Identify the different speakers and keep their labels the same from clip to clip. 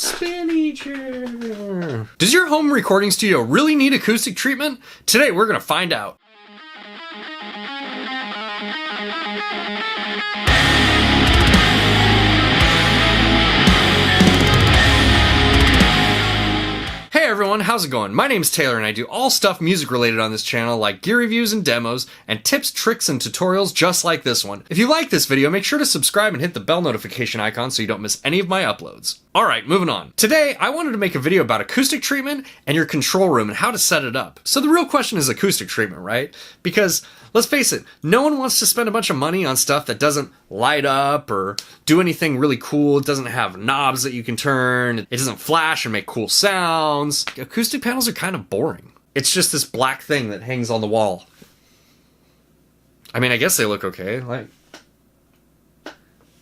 Speaker 1: Spinny chair. Does your home recording studio really need acoustic treatment? Today we're gonna find out. Hey everyone, how's it going? My name's Taylor and I do all stuff music related on this channel, like gear reviews and demos, and tips, tricks, and tutorials just like this one. If you like this video, make sure to subscribe and hit the bell notification icon so you don't miss any of my uploads. Alright, moving on. Today, I wanted to make a video about acoustic treatment and your control room and how to set it up. So the real question is acoustic treatment, right? Because, let's face it, no one wants to spend a bunch of money on stuff that doesn't light up or do anything really cool. It doesn't have knobs that you can turn. It doesn't flash and make cool sounds. Acoustic panels are kind of boring. It's just this black thing that hangs on the wall. I mean, I guess they look okay, right?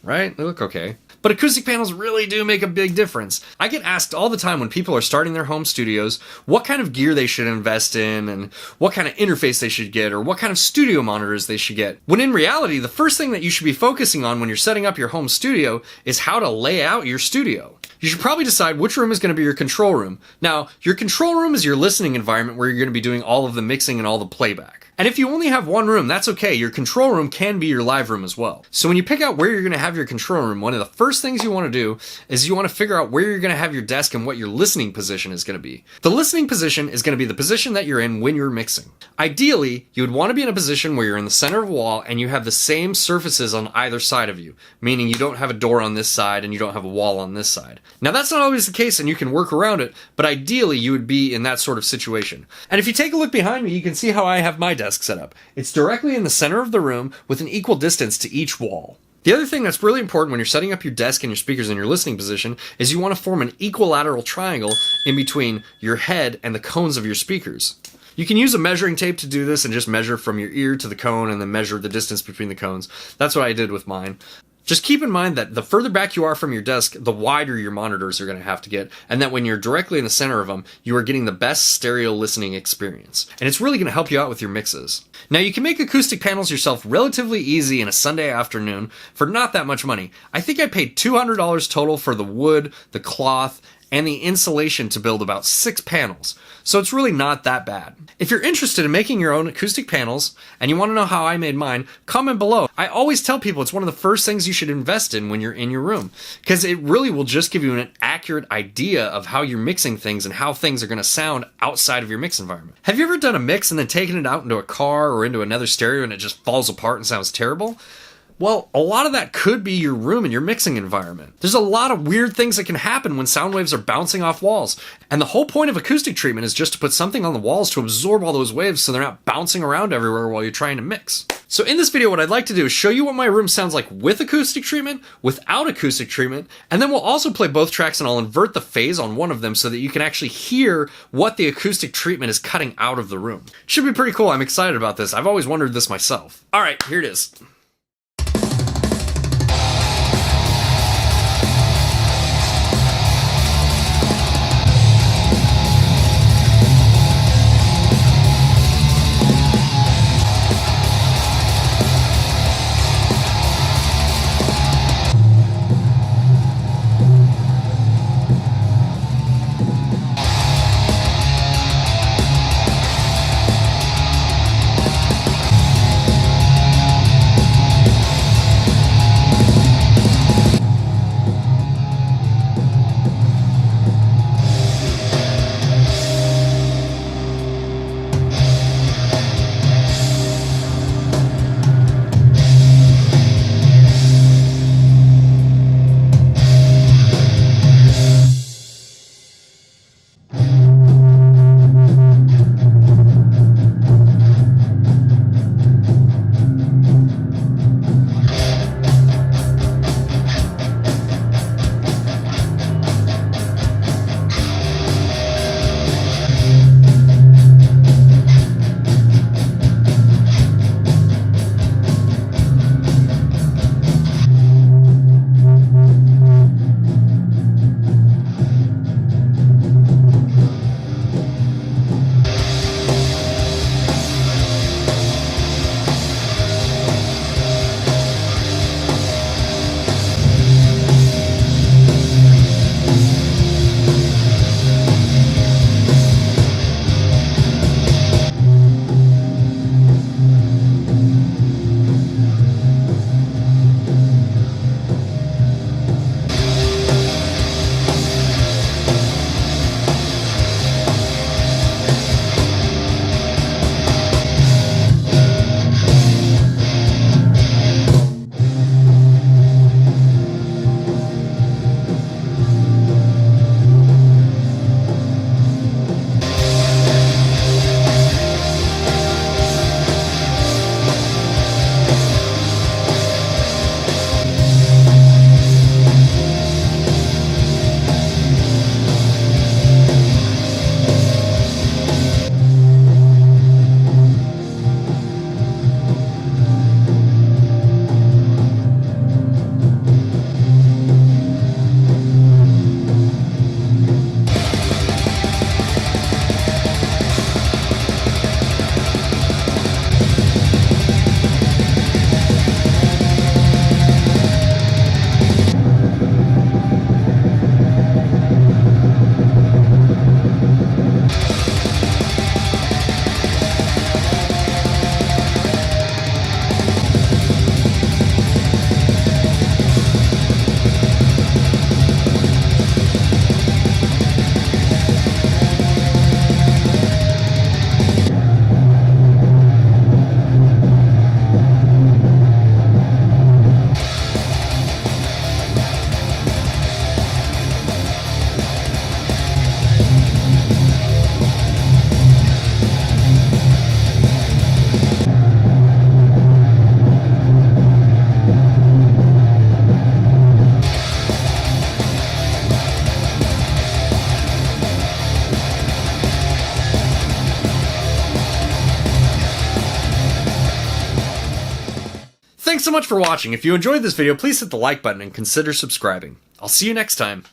Speaker 1: They look okay. But acoustic panels really do make a big difference. I get asked all the time when people are starting their home studios what kind of gear they should invest in and what kind of interface they should get or what kind of studio monitors they should get. When in reality, the first thing that you should be focusing on when you're setting up your home studio is how to lay out your studio. You should probably decide which room is going to be your control room. Now, your control room is your listening environment where you're going to be doing all of the mixing and all the playback. And if you only have one room, that's okay. Your control room can be your live room as well. So when you pick out where you're going to have your control room, one of the first things you want to do is you want to figure out where you're going to have your desk and what your listening position is going to be. The listening position is going to be the position that you're in when you're mixing. Ideally, you would want to be in a position where you're in the center of a wall and you have the same surfaces on either side of you, meaning you don't have a door on this side and you don't have a wall on this side. Now that's not always the case and you can work around it, but ideally you would be in that sort of situation. And if you take a look behind me, you can see how I have my desk set up. It's directly in the center of the room with an equal distance to each wall. The other thing that's really important when you're setting up your desk and your speakers in your listening position is you want to form an equilateral triangle in between your head and the cones of your speakers. You can use a measuring tape to do this and just measure from your ear to the cone and then measure the distance between the cones. That's what I did with mine. Just keep in mind that the further back you are from your desk, the wider your monitors are going to have to get, and that when you're directly in the center of them, you are getting the best stereo listening experience. And it's really going to help you out with your mixes. Now, you can make acoustic panels yourself relatively easy in a Sunday afternoon for not that much money. I think I paid $200 total for the wood, the cloth, and the insulation to build about 6 panels, so it's really not that bad. If you're interested in making your own acoustic panels, and you want to know how I made mine, comment below. I always tell people it's one of the first things you should invest in when you're in your room, because it really will just give you an accurate idea of how you're mixing things and how things are going to sound outside of your mix environment. Have you ever done a mix and then taken it out into a car or into another stereo and it just falls apart and sounds terrible? Well, a lot of that could be your room and your mixing environment. There's a lot of weird things that can happen when sound waves are bouncing off walls. And the whole point of acoustic treatment is just to put something on the walls to absorb all those waves so they're not bouncing around everywhere while you're trying to mix. So in this video, what I'd like to do is show you what my room sounds like with acoustic treatment, without acoustic treatment, and then we'll also play both tracks and I'll invert the phase on one of them so that you can actually hear what the acoustic treatment is cutting out of the room. Should be pretty cool. I'm excited about this. I've always wondered this myself. All right, here it is. Thanks so much for watching. If you enjoyed this video, please hit the like button and consider subscribing. I'll see you next time.